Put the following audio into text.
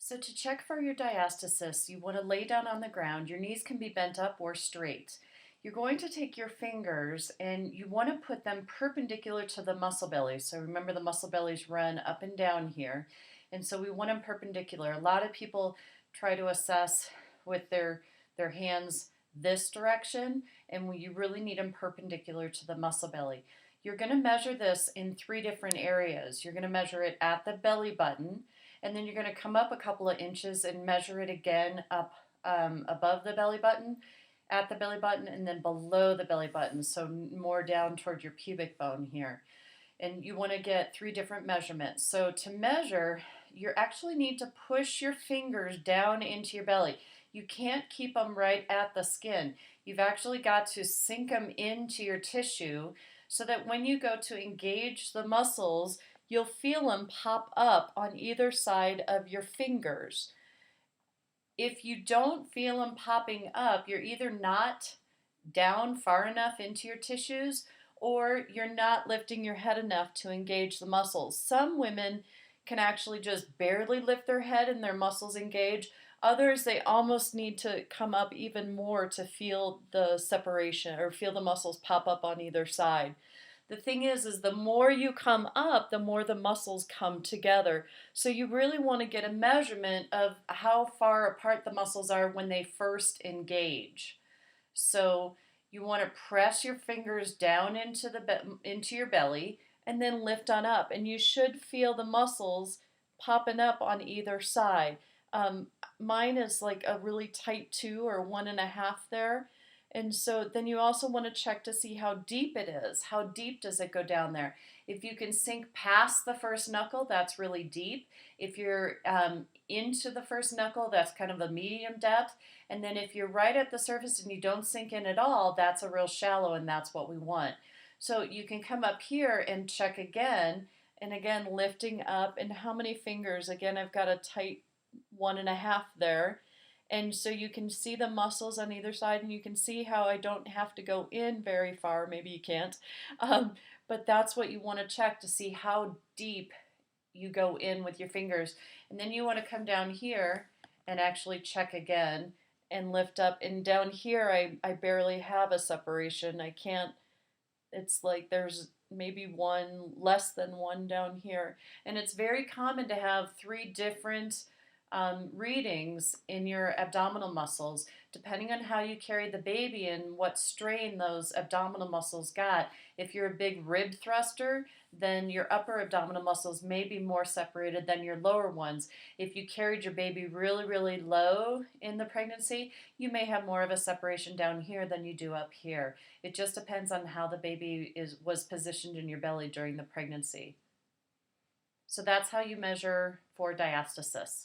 So to check for your diastasis, you want to lay down on the ground. Your knees can be bent up or straight. You're going to take your fingers and you want to put them perpendicular to the muscle belly. So remember, the muscle bellies run up and down here. And so we want them perpendicular. A lot of people try to assess with their hands this direction, and you really need them perpendicular to the muscle belly. You're going to measure this in 3 different areas. You're going to measure it at the belly button, and then you're going to come up a couple of inches and measure it again up above the belly button, at the belly button, and then below the belly button, so more down toward your pubic bone here. And you want to get 3 different measurements. So to measure, you actually need to push your fingers down into your belly. You can't keep them right at the skin. You've actually got to sink them into your tissue so that when you go to engage the muscles, you'll feel them pop up on either side of your fingers. If you don't feel them popping up, you're either not down far enough into your tissues or you're not lifting your head enough to engage the muscles. Some women can actually just barely lift their head and their muscles engage. Others, they almost need to come up even more to feel the separation or feel the muscles pop up on either side. The thing is the more you come up, the more the muscles come together. So you really want to get a measurement of how far apart the muscles are when they first engage. So you want to press your fingers down into your belly and then lift on up. And you should feel the muscles popping up on either side. Mine is like a really tight 2 or 1.5 there. And so then you also want to check to see how deep it is. How deep does it go down there? If you can sink past the first knuckle, that's really deep. If you're into the first knuckle, that's kind of a medium depth. And then if you're right at the surface and you don't sink in at all, that's a real shallow, and that's what we want. So you can come up here and check again, and again lifting up. And how many fingers? Again, I've got a tight 1.5 there. And so you can see the muscles on either side, and you can see how I don't have to go in very far. Maybe you can't. But that's what you want to check to see how deep you go in with your fingers. And then you want to come down here and actually check again and lift up. And down here, I barely have a separation. I can't, it's like there's maybe one, less than 1 down here. And it's very common to have 3 different readings in your abdominal muscles, depending on how you carried the baby and what strain those abdominal muscles got. If you're a big rib thruster, then your upper abdominal muscles may be more separated than your lower ones. If you carried your baby really, really low in the pregnancy, you may have more of a separation down here than you do up here. It just depends on how the baby was positioned in your belly during the pregnancy. So that's how you measure for diastasis.